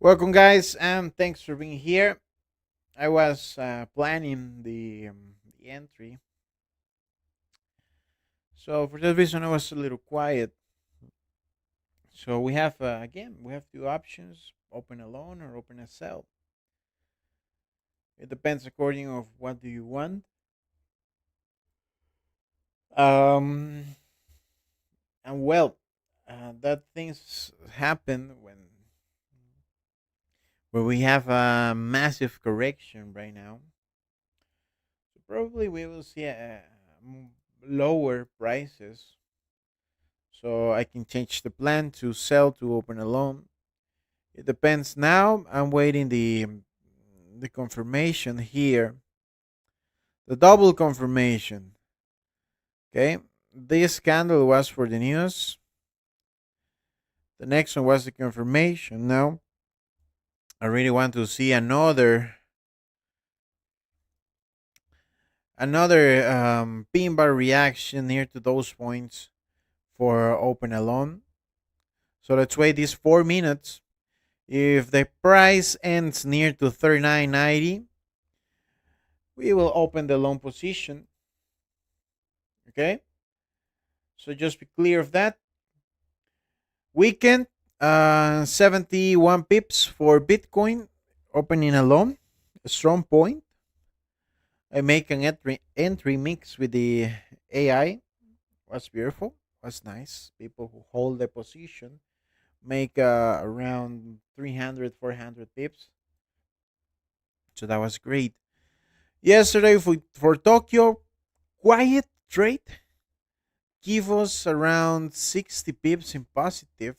Welcome, guys, and thanks for being here. I was planning the entry, so for that reason, I was a little quiet. So we have again, we have two options: open a loan or open a sell. It depends according of what do you want. Um, and well, that things happen when we have a massive correction right now. So probably we will see lower prices, so I can change the plan to sell to open a loan. It depends. Now I'm waiting the confirmation here, the double confirmation. Okay, this candle was for the news. The next one was the confirmation. Now I really want to see another pin bar reaction near to those points for open alone. So let's wait these 4 minutes. If the price ends near to 39.90, we will open the long position. Okay, so just be clear of that. Weekend, 71 pips for Bitcoin, opening alone, a strong point. I make an entry mix with the AI. Was beautiful, was nice. People who hold the position make around 300, 400 pips, so that was great. Yesterday for Tokyo, quiet trade give us around 60 pips in positive,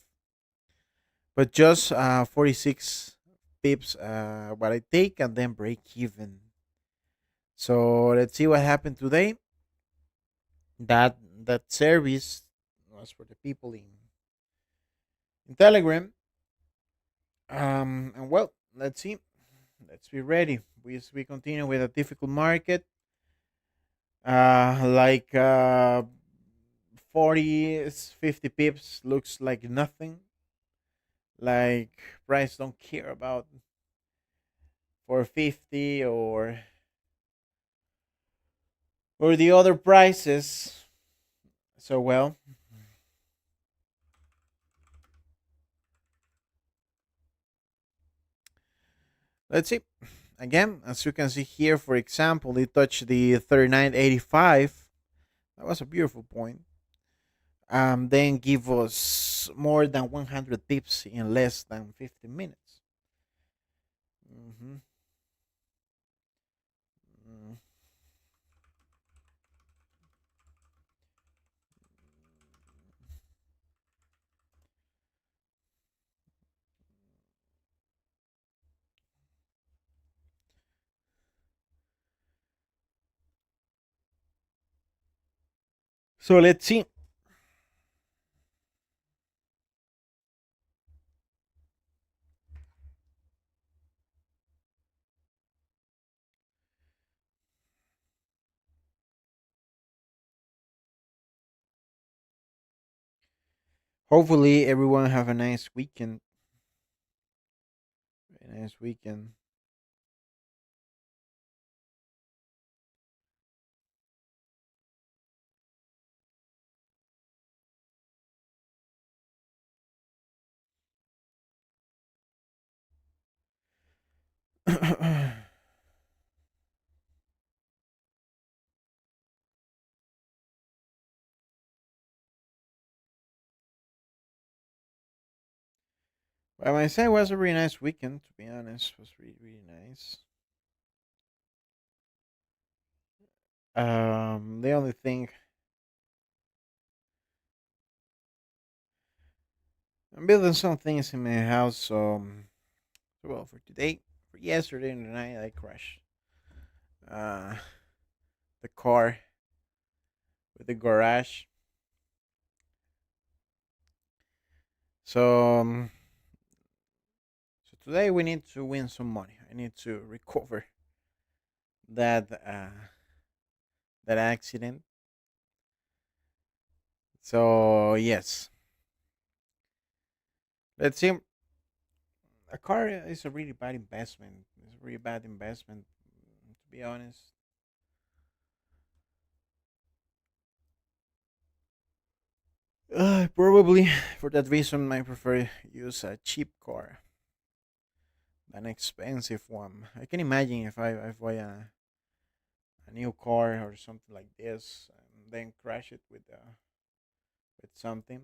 but just 46 pips what I take and then break even. So let's see what happened today. That service was for the people in Telegram. And well, let's see. Let's be ready. We continue with a difficult market. Like 40, 50 pips looks like nothing. Like price don't care about 450 or the other prices. So well, let's see. Again, as you can see here, for example, it touched the 39.85. That was a beautiful point. Then give us more than 100 pips in less than 15 minutes. Mhm. Mm. So let's see. Hopefully, everyone have a nice weekend. A nice weekend. By my side, was a really nice weekend. To be honest, it was really really nice. The only thing I'm building some things in my house. So well, for today, for yesterday and tonight, I crashed uh the car with the garage. So so today we need to win some money. I need to recover that accident. So yes, let's see. A car is a really bad investment. It's a really bad investment, to be honest. Probably for that reason, I prefer use a cheap car than expensive one. I can imagine if I buy a new car or something like this, and then crash it with something.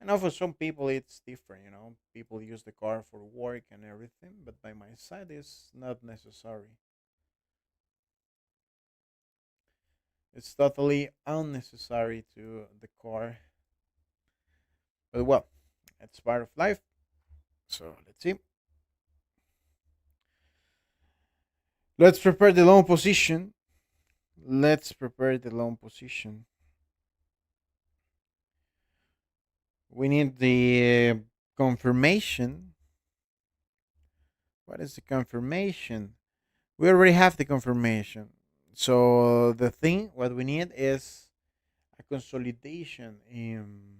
I know for some people it's different. People use the car for work and everything, but by my side, it's not necessary. It's totally unnecessary to the car. But well, it's part of life. So let's see. Let's prepare the loan position. Let's prepare the loan position. We need the confirmation. What is the confirmation? We already have the confirmation. So the thing, what we need is a consolidation in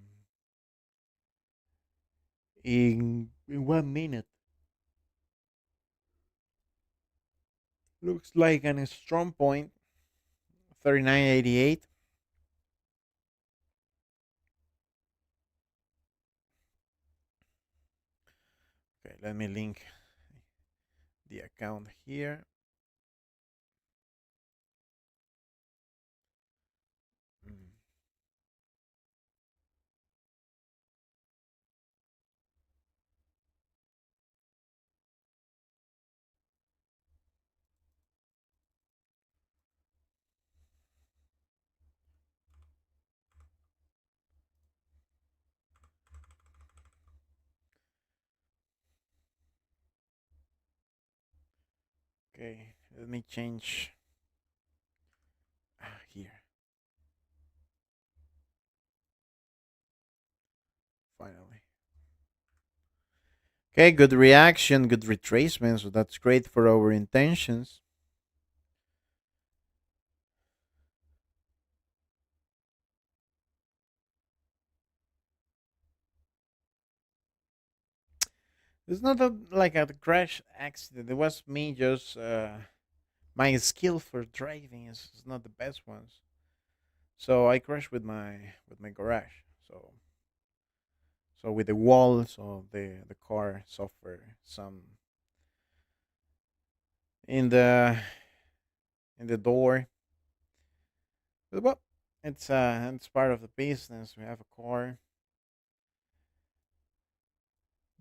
1 minute. Looks like a strong point, 39.88. Okay, let me link the account here. Mm, Okay, let me change here. Finally. Okay, good reaction, good retracement. So that's great for our intentions. It's not like a crash accident. It was me just my skill for driving is not the best ones. So I crashed with my garage. So with the wall, so the car suffered some in the door. But well, it's part of the business. We have a car.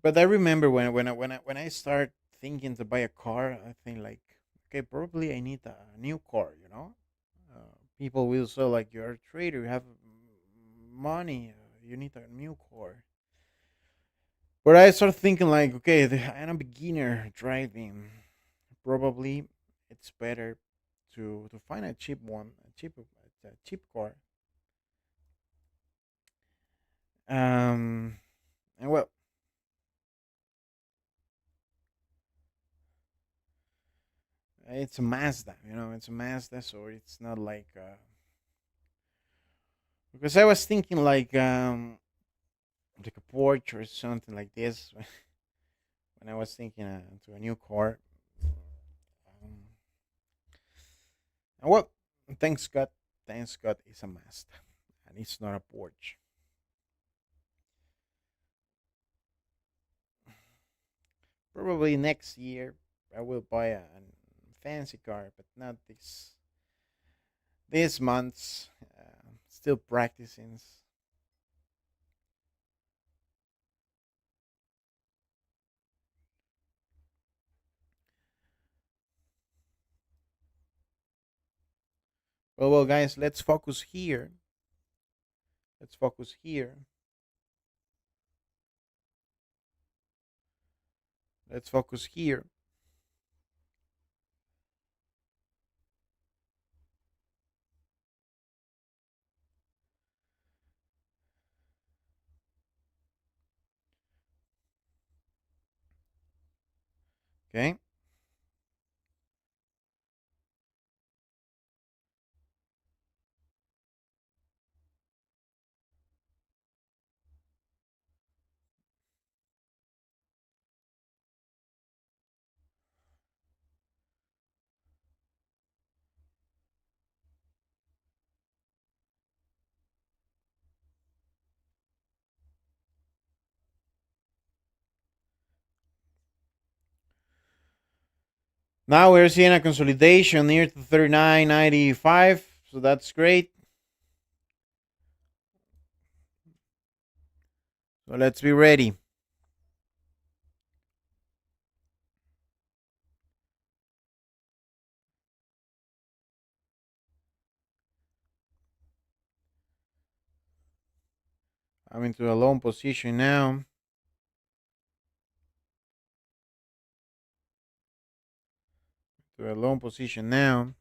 But I remember when I start thinking to buy a car, I think like, okay, probably I need a new car. People will say like, you're a trader, you have money, you need a new car. But I start thinking like, okay, I'm a beginner driving. Probably it's better to find a cheap one, a cheap car. Um, and well, it's a Mazda. It's a Mazda, so it's not like because I was thinking like a Porsche or something like this when I was thinking to a new car. And well, thanks God, it's a Mazda, and it's not a Porsche. Probably next year I will buy a fancy car, but not this month. Still practicing. Well, guys, let's focus here. Let's focus here. Let's focus here. Okay. Now we're seeing a consolidation near to 39.95, so that's great. So let's be ready. I'm into a long position now. To a long position now.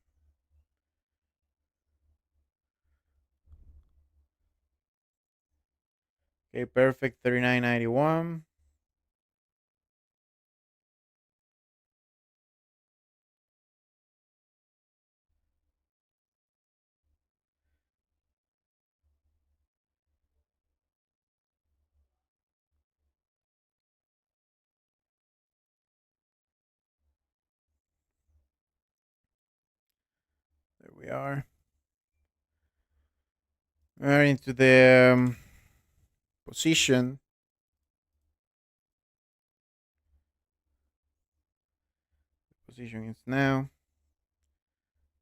Okay, perfect. 39.91. There we are. We're into the position. Position is now.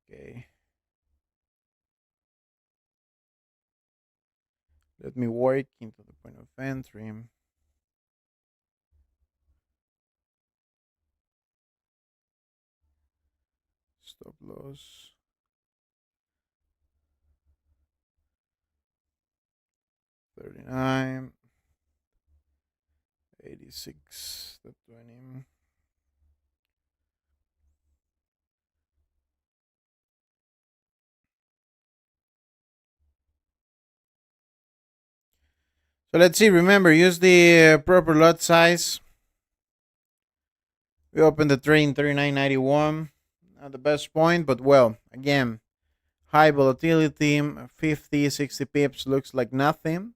Okay. Let me work into the point of entry. Stop loss. 39. 86. The 20. So let's see. Remember, use the proper lot size. We opened the trade in 39.91. Not the best point, but well, again, high volatility, 50, 60 pips looks like nothing.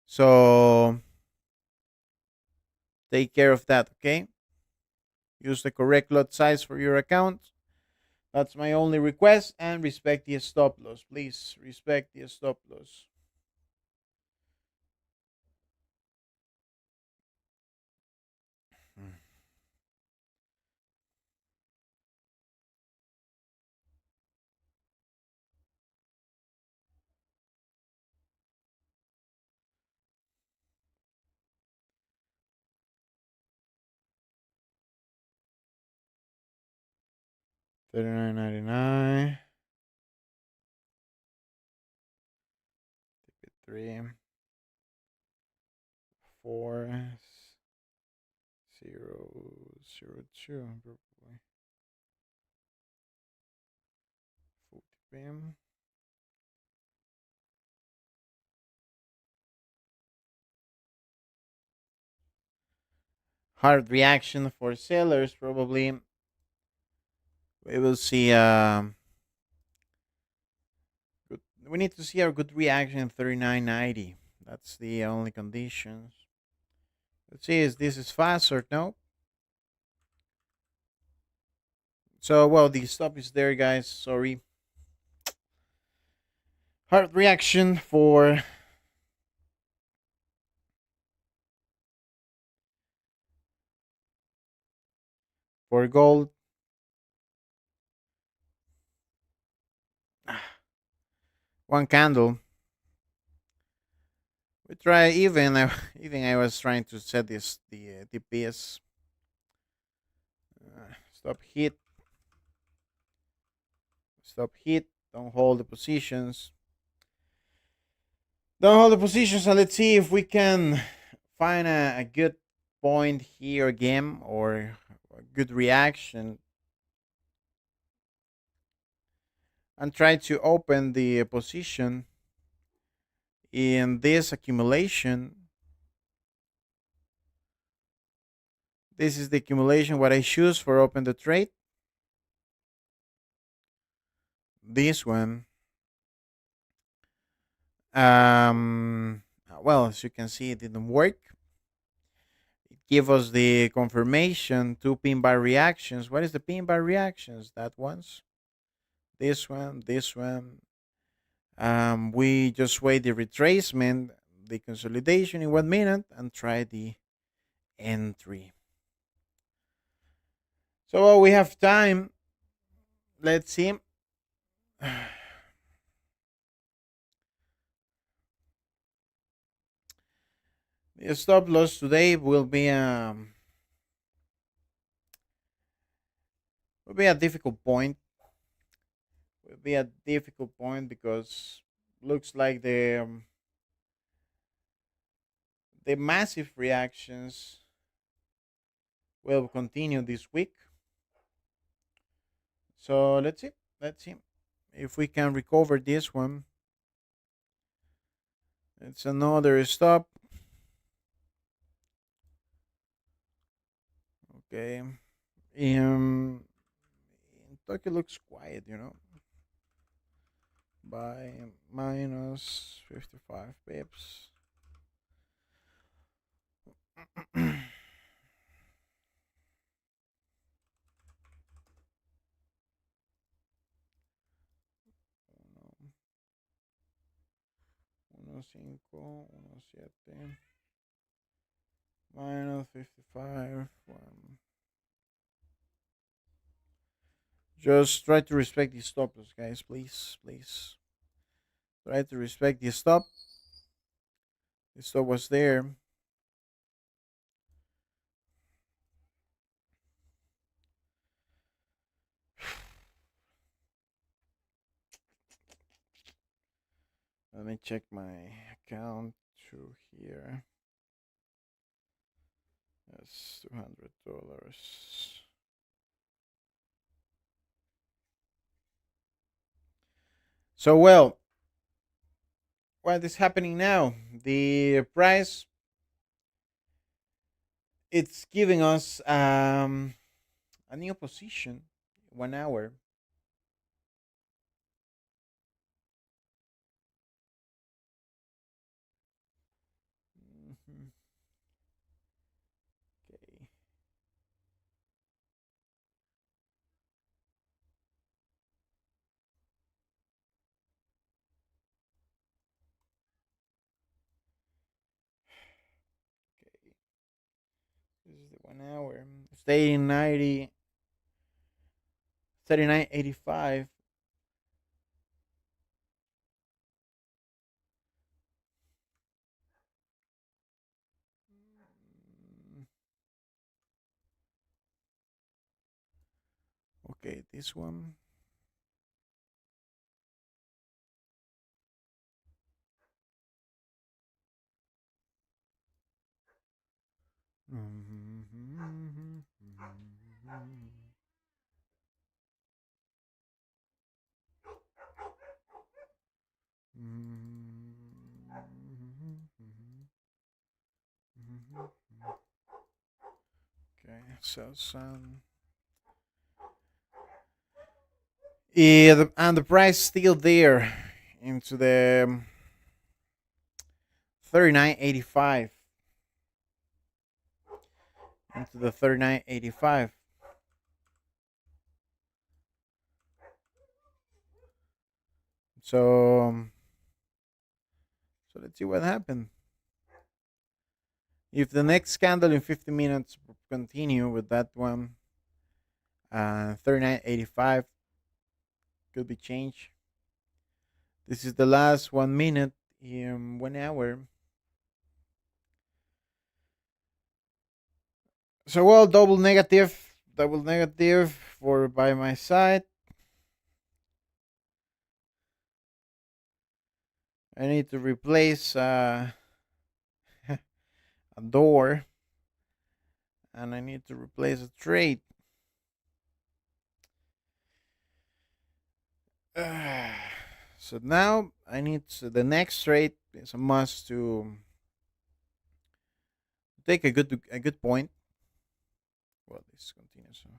So take care of that, okay? Use the correct lot size for your account. That's my only request. And respect the stop loss. Please respect the stop loss. Hmm. 39.99. 3, 4, 0, 0, 2, probably. 40 p.m. Hard reaction for sellers, probably. We will see. We need to see a good reaction in 39.90. That's the only conditions. Let's see if this is fast or no. So, well, the stop is there, guys. Sorry. Hard reaction for gold. One candle. We try even. Even I was trying to set this the DPS. Stop hit. Stop hit. Don't hold the positions. Don't hold the positions, and let's see if we can find a good point here again or a good reaction and try to open the position in this accumulation. This is the accumulation what I choose for open the trade. This one. Well, as you can see, it didn't work. It gave us the confirmation, two pin bar reactions. What is the pin bar reactions? That one's this one, this one. We just wait the retracement, the consolidation in 1 minute, and try the entry. So we have time. Let's see. The stop loss today will be a difficult point. Will be a difficult point because looks like the massive reactions will continue this week. So let's see. Let's see if we can recover this one. It's another stop. Okay. Tokyo looks quiet, by minus 55 pips. Uno, cinco, uno, siete, minus 55. Just try to respect the stop loss, guys. Please, please. Try to respect the stop. The stop was there. Let me check my account through here. That's $200. So what is happening now? The price it's giving us a new position, 1 hour. Mhm. Okay. Okay. This is the 1 hour. Stay in 39.85. Mm, Okay, this one. Okay, so some. Yeah, and the price still there into the 39.85, into the 39.85. So so let's see what happened. If the next candle in 50 minutes continue with that one, 39.85 could be changed. This is the last 1 minute in 1 hour. So double negative for by my side. I need to replace a door, and I need to replace a trade. So now I need the next trade is a must to take a good point. Well, this continues. So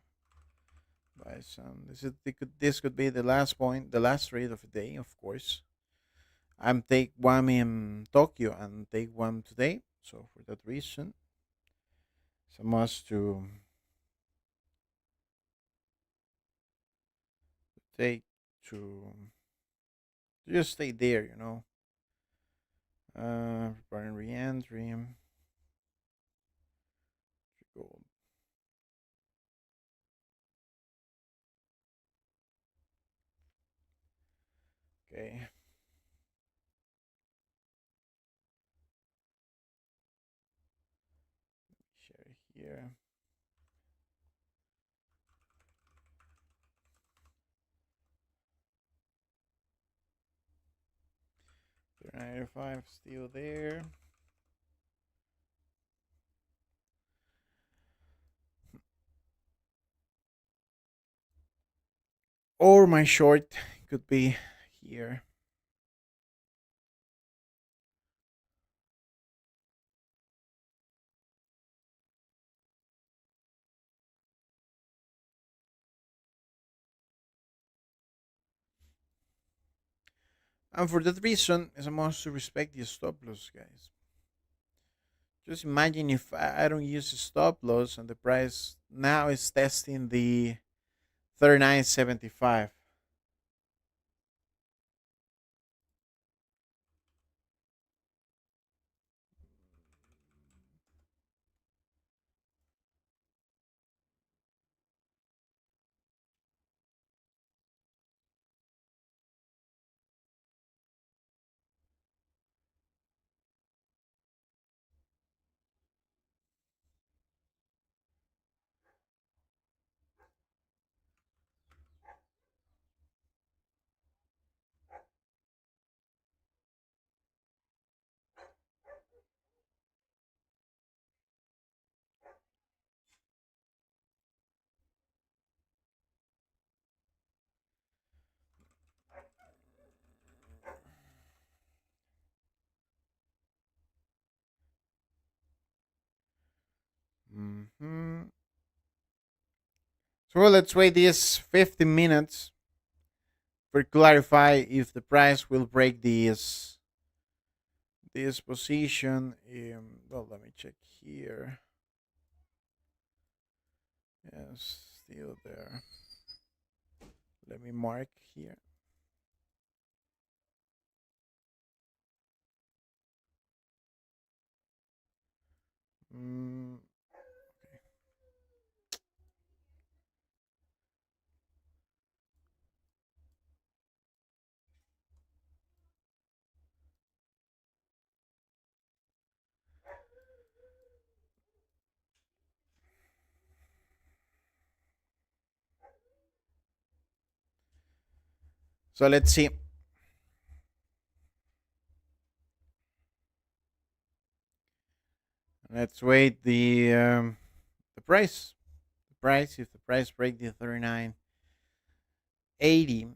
by some, this could be the last point, the last trade of the day, of course. I'm take one in Tokyo and take one today. So for that reason, it's a must to take to just stay there. Preparing re-entry. Gold. Okay. Share here. $3.95 still there. Or my short could be here. And for that reason, it's a must to respect the stop loss, guys. Just imagine if I don't use a stop loss and the price now is testing the 39.75. Mm-hmm. So let's wait these 50 minutes for clarify if the price will break this position. Well, let me check here. Yes, still there. Let me mark here. Mm, so let's see. Let's wait the price. The price. If the price break the 39.80,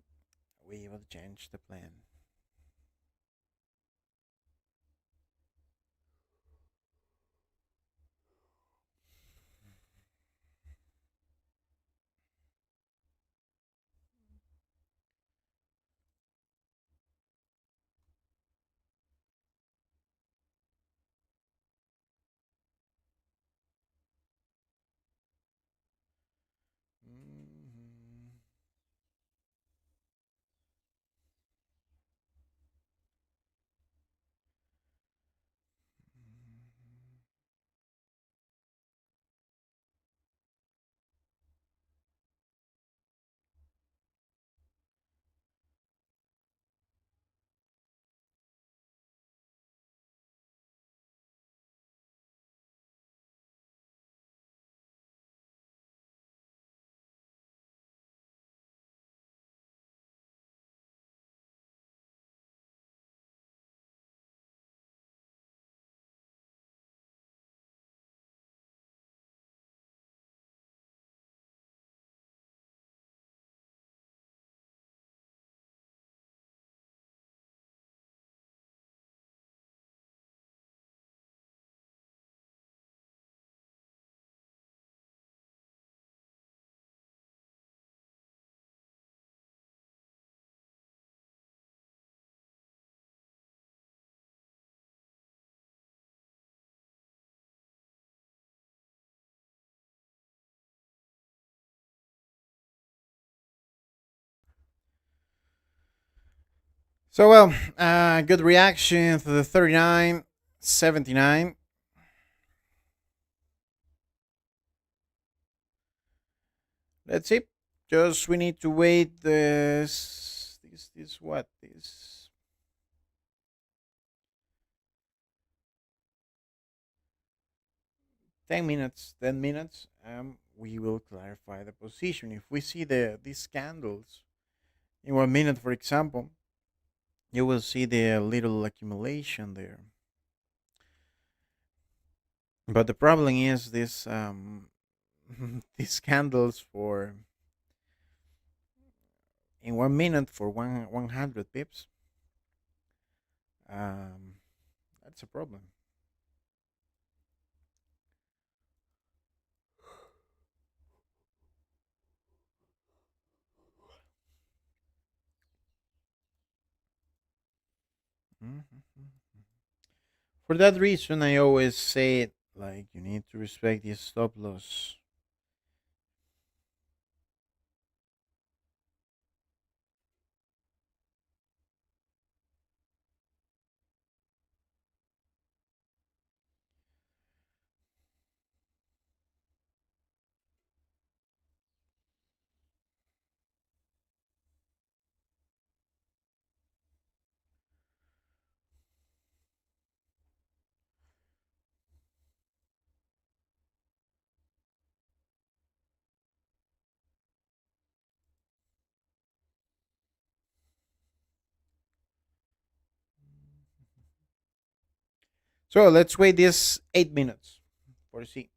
we will change the plan. Mhm. So well, good reaction to the 39.79. Let's see. Just we need to wait this This what this 10 minutes, 10 minutes. We will clarify the position. If we see these candles in 1 minute, for example, you will see the little accumulation there. But the problem is this these candles for in 1 minute for 100 pips. Um, that's a problem. Mhm. For that reason, I always say it like you need to respect the stop loss. So let's wait this 8 minutes for see.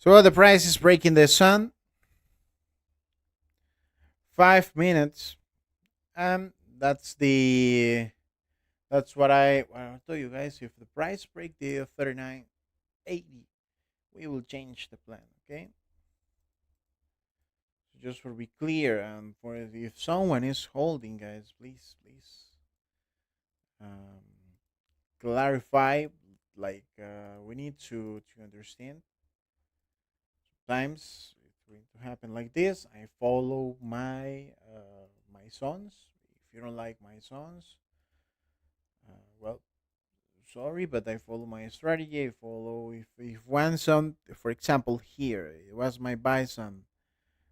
So the price is breaking the sun. 5 minutes. That's the that's what I told you guys. If the price break the 39.80, we will change the plan. Okay. So just for be clear, for if someone is holding, guys, please um, clarify. Like we need to understand Sometimes it's going to happen like this. I follow my sons. If you don't like my sons, well, sorry, but I follow my strategy. I follow if one son, for example, here it was my buy son,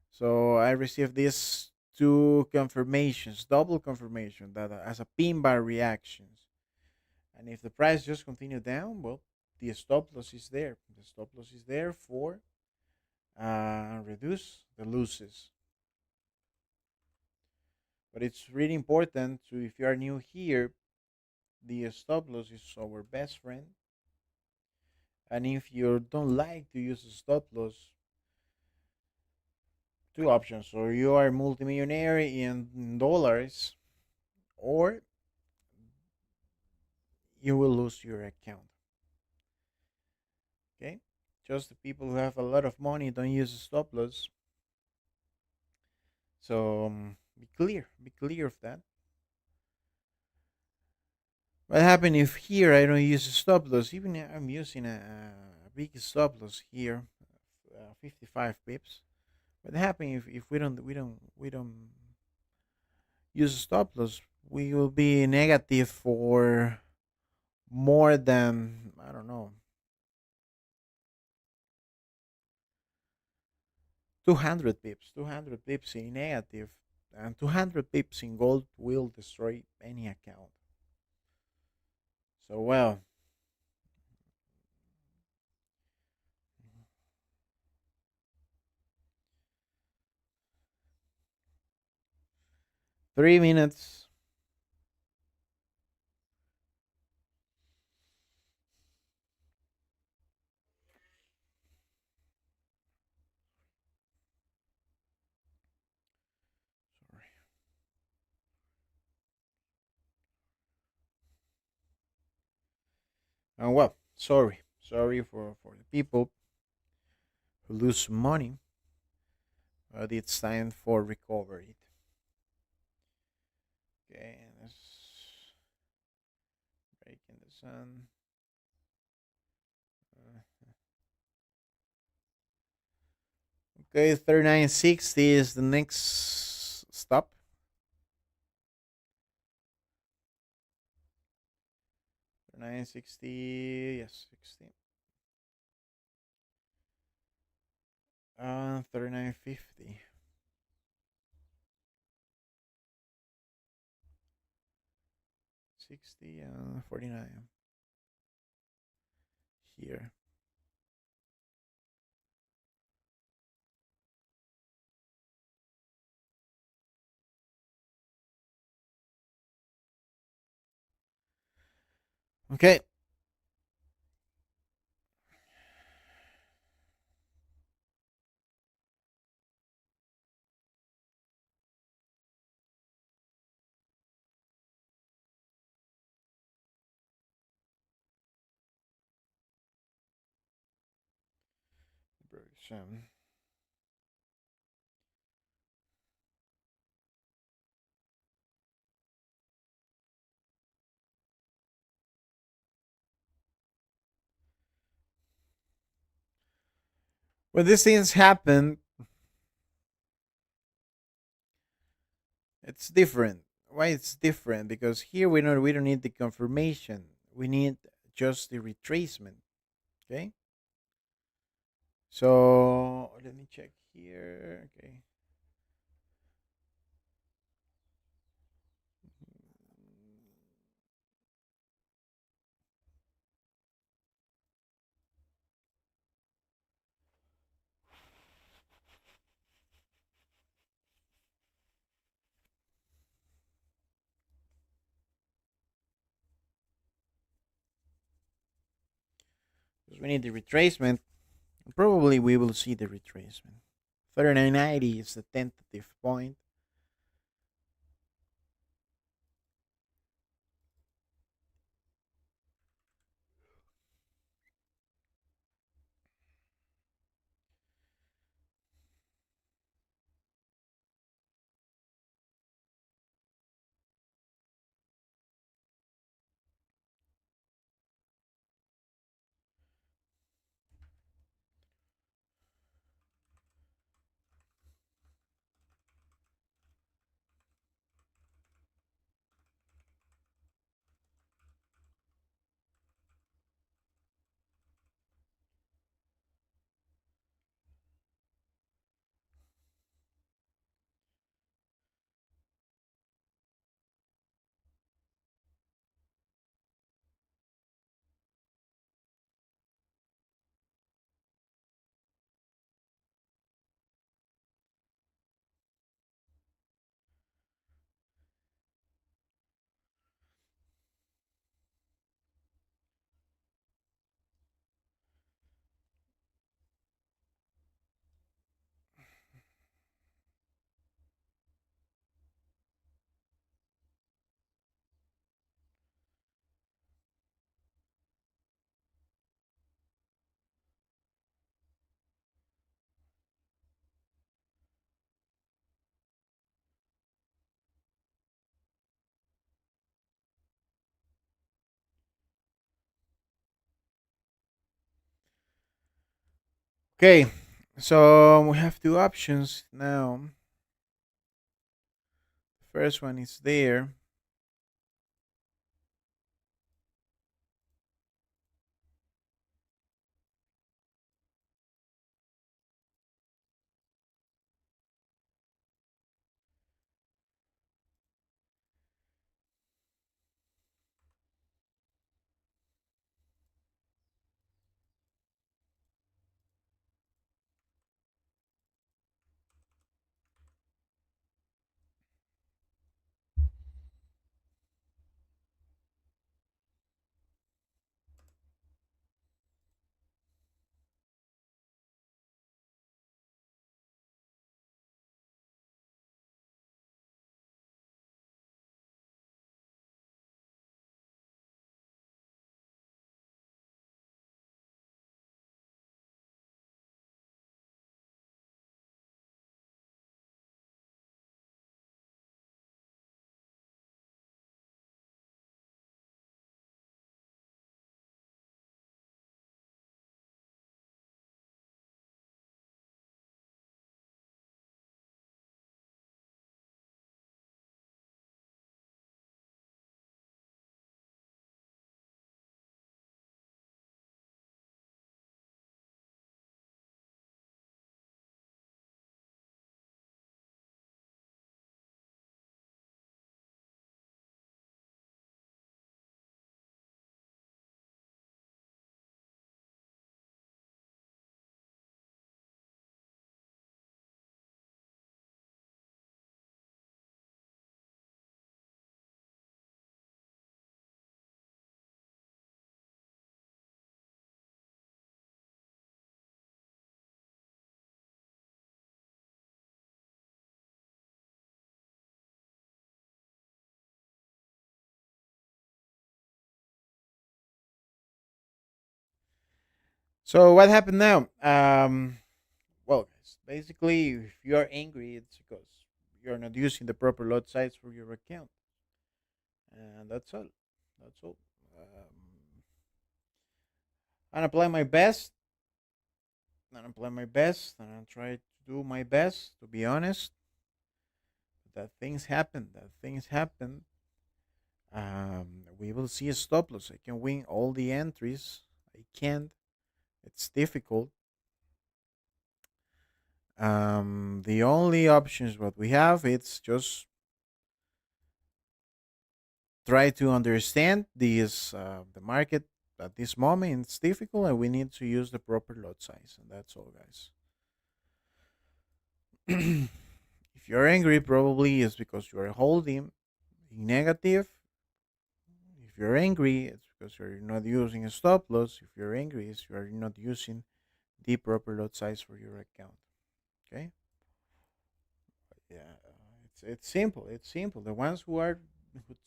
so I received these two confirmations, double confirmation that as a pin bar reactions, and if the price just continue down, well, the stop loss is there. The stop loss is there for reduce the losses. But it's really important to, if you are new here, the stop loss is our best friend. And if you don't like to use a stop loss, two options: or you are multimillionaire in dollars, or you will lose your account. Okay, just the people who have a lot of money don't use a stop loss. So be clear of that. What happens if here I don't use a stop loss? Even if I'm using a big stop loss here, 55 pips. What happens if we don't use a stop loss? We will be negative for more than, I don't know, 200 pips. 200 pips in negative, and 200 pips in gold will destroy any account. So well, 3 minutes. Sorry. And well, sorry for the people who lose money, but it's time for recovery. Okay, let's break in the sun. Okay, 3960 is the next stop. 3960, yes, 60. 3950. 60 and 49 here. Okay. Version. When these things happen, it's different. Why it's different? Because here we don't need the confirmation. We need just the retracement. Okay. So let me check here. Okay. Because we need the retracement. Probably we will see the retracement. 3990 is the tentative point. Okay, so we have two options now. The first one is there. So what happened now? Well, guys, basically, if you are angry, it's because you're not using the proper lot size for your account, and that's all. That's all. I'm apply my best. I'm apply my best, and I try to do my best. To be honest, that things happen. That things happen. We will see a stop loss. I can win all the entries. I can't. It's difficult. The only options what we have it's just try to understand this the market at this moment. It's difficult, and we need to use the proper lot size, and that's all, guys. If you're angry, probably is because you are holding in negative. If you're angry, it's because you're not using a stop loss. If you're angry, it's you are not using the proper lot size for your account. Okay. Yeah, it's simple. It's simple. The ones who are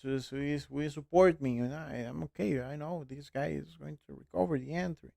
who support me, I'm okay. I know this guy is going to recover the entry.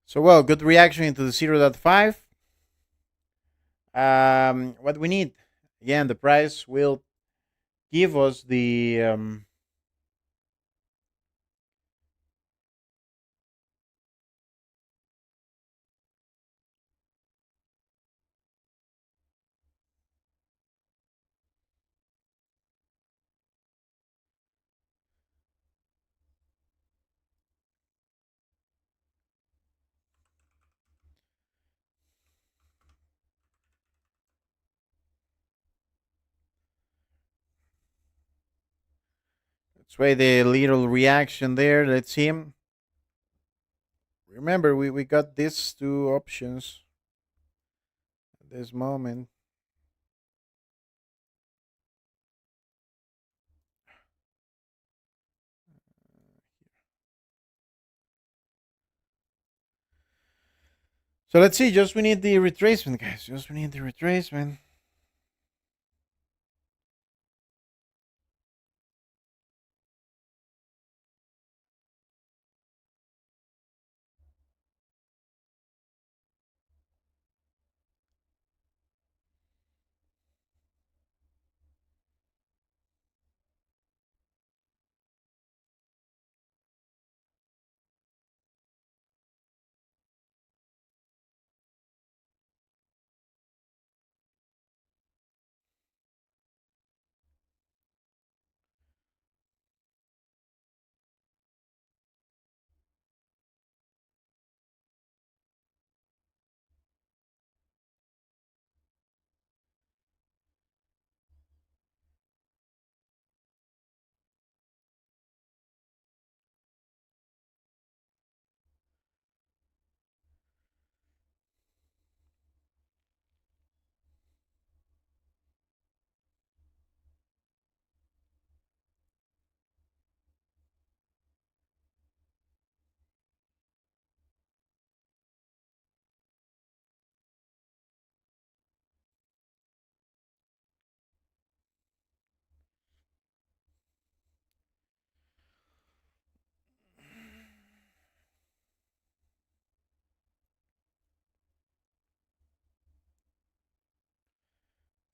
So well, good reaction into the 0.5. What we need again, the price will give us the That's why the little reaction there. Let's see. Remember, we got these two options at this moment. So let's see. Just we need the retracement, guys. Just we need the retracement.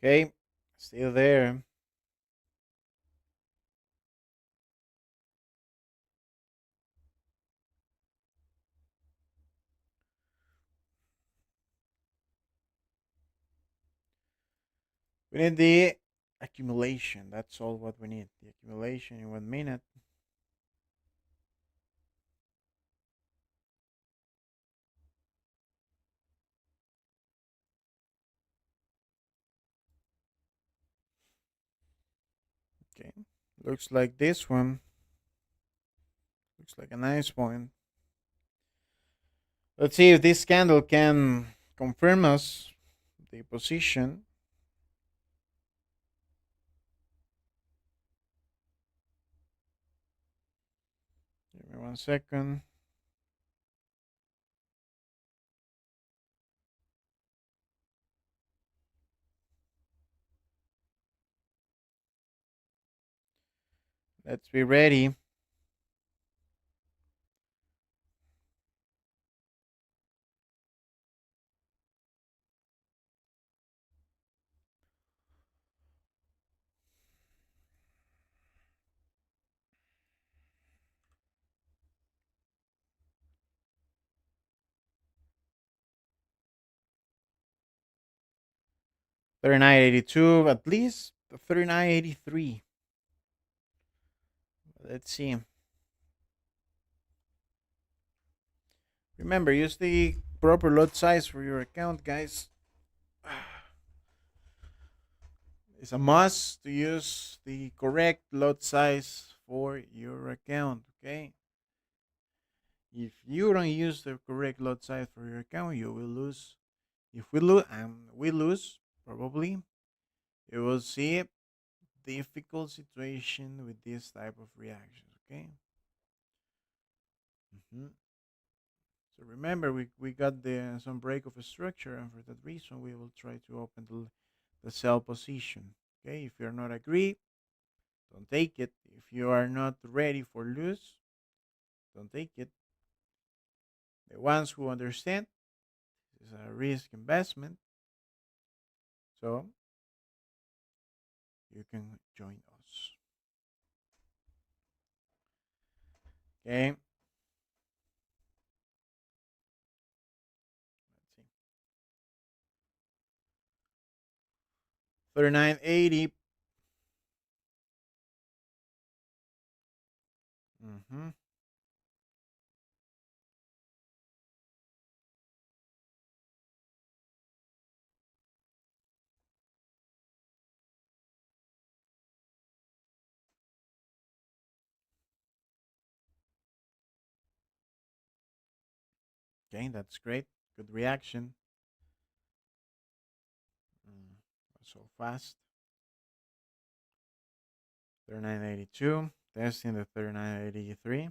Okay, still there. We need the accumulation. That's all what we need. The accumulation in 1 minute. Okay, looks like this one. Looks like a nice one. Let's see if this candle can confirm us the position. Give me 1 second. Let's be ready. $39.82, at least $39.83. Let's see. Remember, use the proper lot size for your account, guys. It's a must to use the correct lot size for your account, okay? If you don't use the correct lot size for your account, you will lose. If we lose, probably, you will see difficult situation with this type of reactions, okay? Mhm. So remember, we got some break of a structure, and for that reason, we will try to open the sell position. Okay, if you're not agree, don't take it. If you are not ready for lose, don't take it. The ones who understand is a risk investment, so you can join us. Okay, let's see. 39.80. Mm-hmm. Okay, that's great. Good reaction. Mm, so fast. 3982. Testing the 3983.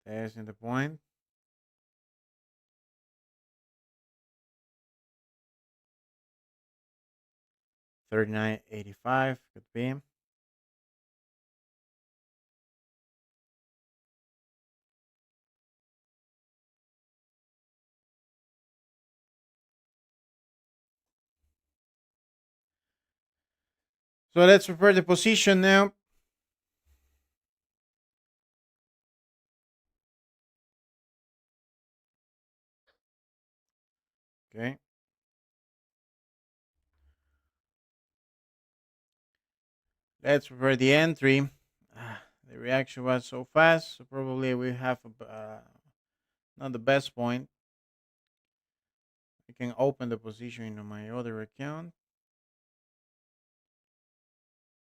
Testing the point. 3985 could be. So let's prepare the position now. Okay. Let's prepare the entry. The reaction was so fast, so probably we have not the best point. I can open the position in my other account.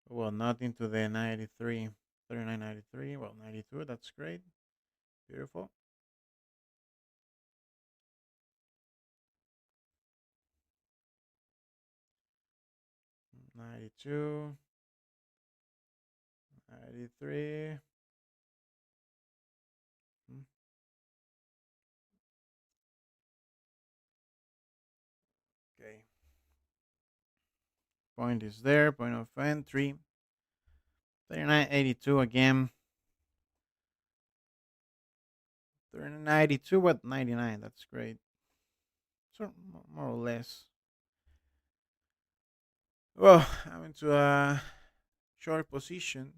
Well, not into the 93, 3993. Well, 92. That's great. Beautiful. 92, 93. Hmm, okay. Point is there. Point of entry. 3982 again. 3982 with 99. That's great. So more or less. Well, I'm into a short position.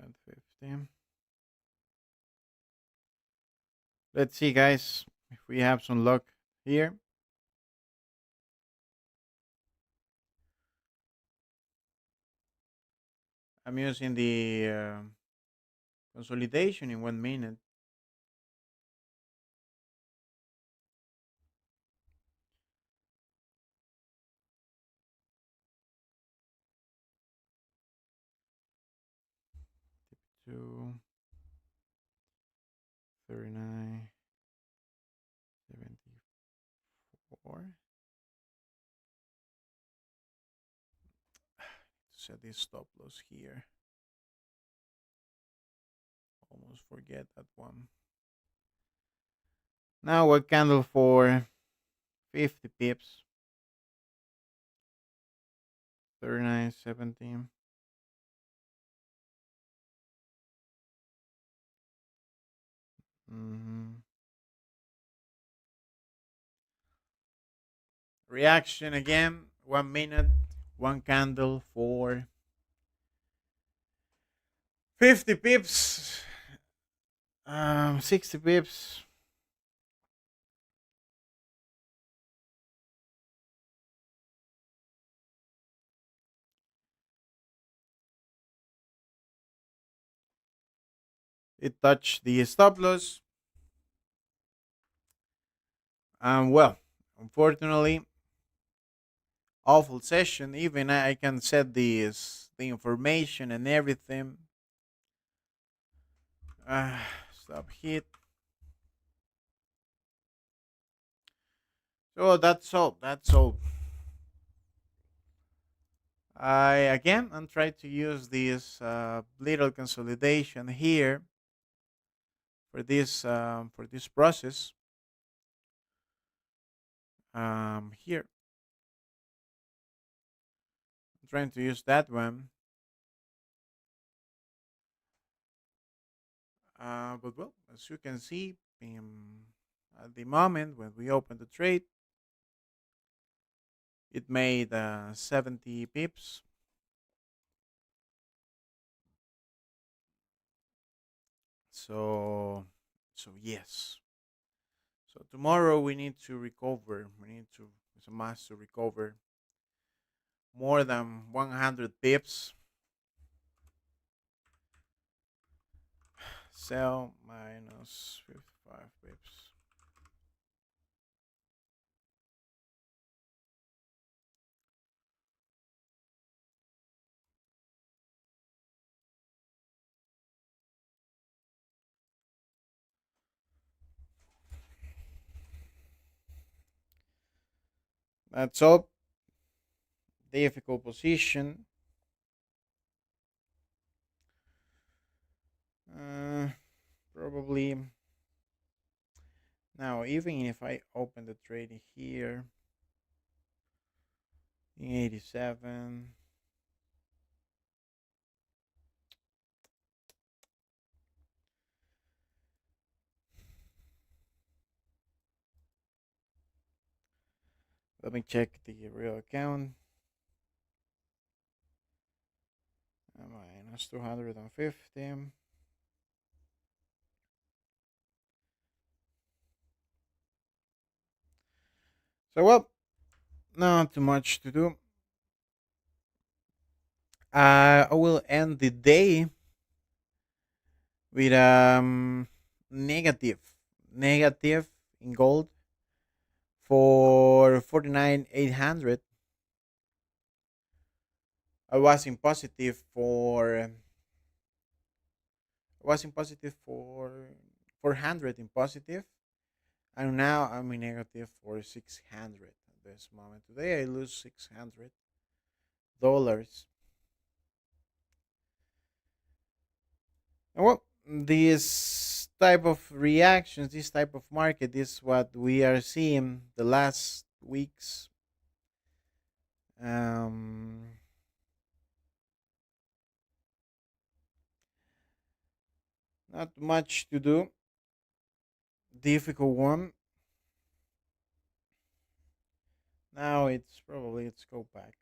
At 15. Let's see, guys, if we have some luck here. I'm using the consolidation in 1 minute. To 39, 74. Set this stop loss here. Almost forget that one. Now a candle for 50 pips. 39, 17. Mm-hmm. Reaction again. 1 minute. One candle for 50 pips. 60 pips. It touched the stop loss. Well, unfortunately, awful session. Even I can set the information and everything. Stop hit. So that's all. That's all. I'm trying to use this little consolidation here for this process. Here I'm trying to use that one. But well, as you can see, at the moment when we open the trade, it made 70 pips. So, so yes. So tomorrow we need to recover. We need to. It's a must to recover more than 100 pips. Sell minus 55 pips. That's all. Difficult position. Uh, Probably now, even if I open the trade here in 87, let me check the real account. Minus 250. So, well, not too much to do. I will end the day with negative, negative in gold for 49,800. I was in positive for was in positive for 400 in positive, and now I'm in negative for 600 at this moment. Today I lose $600. And well, this type of reactions, this type of market is what we are seeing the last weeks. Um, Not much to do. Difficult one. Now it's probably let's go back.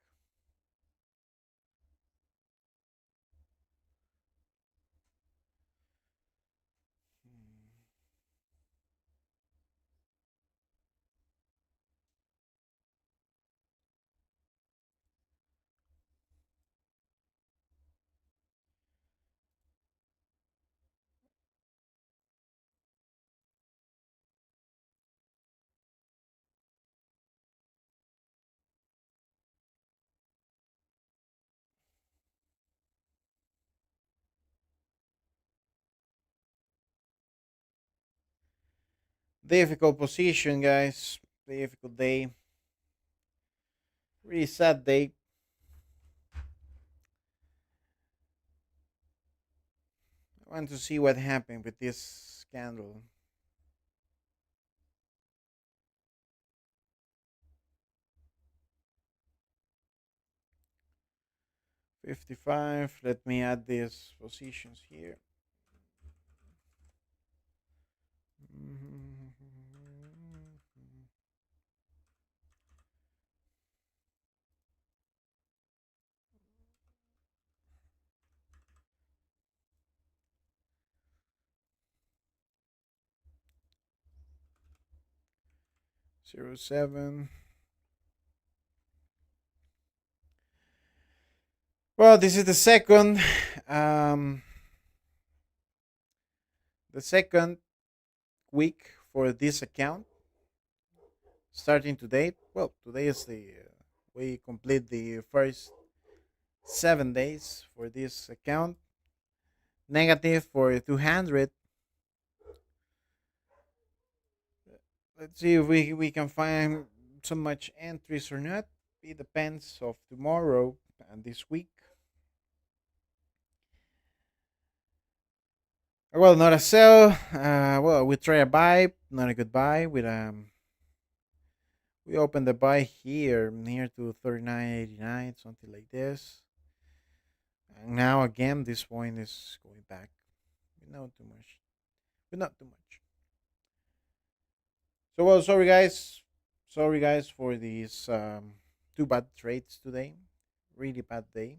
Difficult position, guys. Difficult day. Really sad day. I want to see what happened with this scandal. 55. Let me add these positions here. 07. Well, this is um, the second week for this account starting today. Well, today is the we complete the first 7 days for this account. Negative for 200. Let's see if we can find so much entries or not. It depends of tomorrow and this week. Well, not a sell. Well, we try a buy, not a good buy. With we open the buy here near to 39.89, something like this. And now again, this point is going back. Not too much, but not too much. So well, sorry guys for these two bad trades today. Really bad day.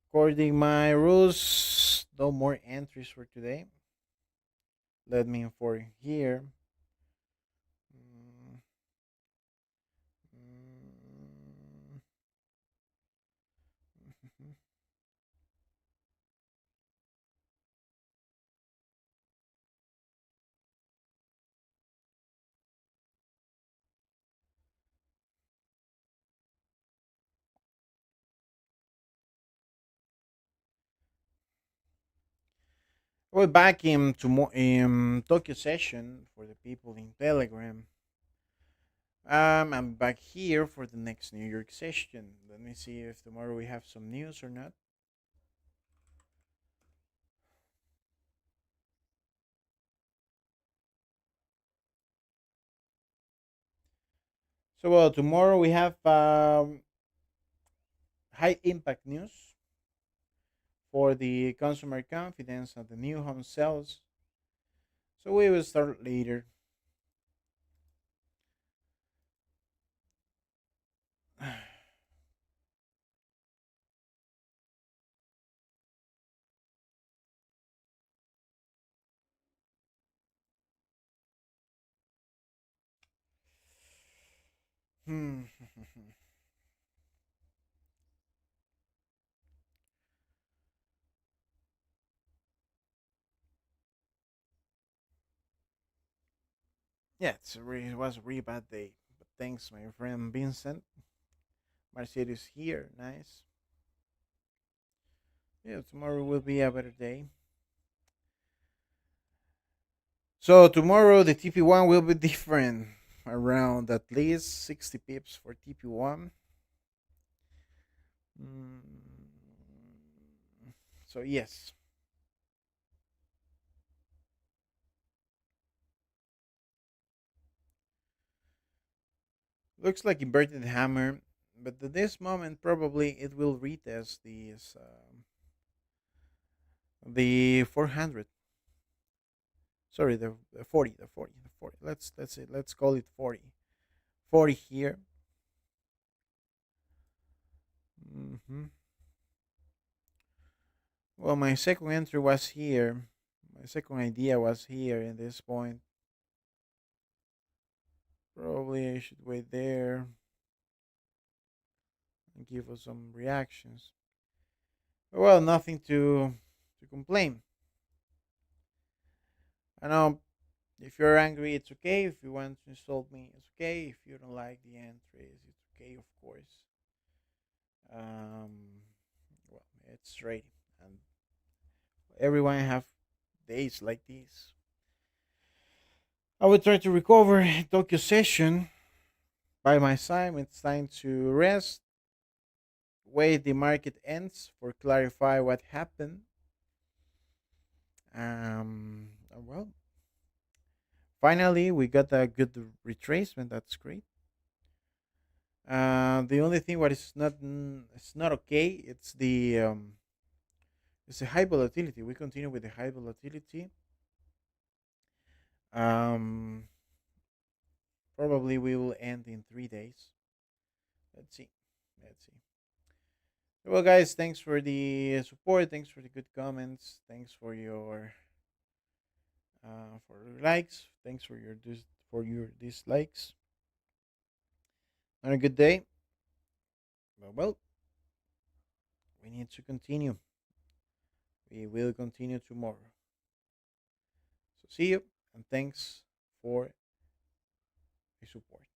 According my rules, no more entries for today. Let me inform here. Mm, We're back in Tokyo session for the people in Telegram. I'm back here for the next New York session. Let me see if tomorrow we have some news or not. So, well, tomorrow we have high impact news for the consumer confidence of the new home sales. So we will start later. Hmm. Yeah, it was a really bad day. But thanks, my friend Vincent. Mercedes here. Nice. Yeah, tomorrow will be a better day. So tomorrow the TP1 will be different, around at least 60 pips for TP1. Mm, so yes, looks like inverted hammer, but at this moment probably it will retest the 400. Sorry, the 40, the 40, the 40. Let's call it 40. 40 here. Hmm. Well, my second entry was here. My second idea was here in this point. Probably I should wait there and give us some reactions. Well, nothing to complain. I know if you're angry, it's okay. If you want to insult me, it's okay. If you don't like the entries, it's okay, of course. Um, well, it's ready, and everyone have days like this. I will try to recover Tokyo session by my time. It's time to rest. Wait the market ends for clarify what happened. Well, finally we got a good retracement. That's great. The only thing what is not it's not okay. It's the high volatility. We continue with the high volatility. Um, Probably we will end in 3 days. Let's see. Let's see. Well, guys, thanks for the support. Thanks for the good comments. Thanks for your likes. Thanks for your dislikes. On a good day. Well, we need to continue. We will continue tomorrow. So see you, and thanks for the support.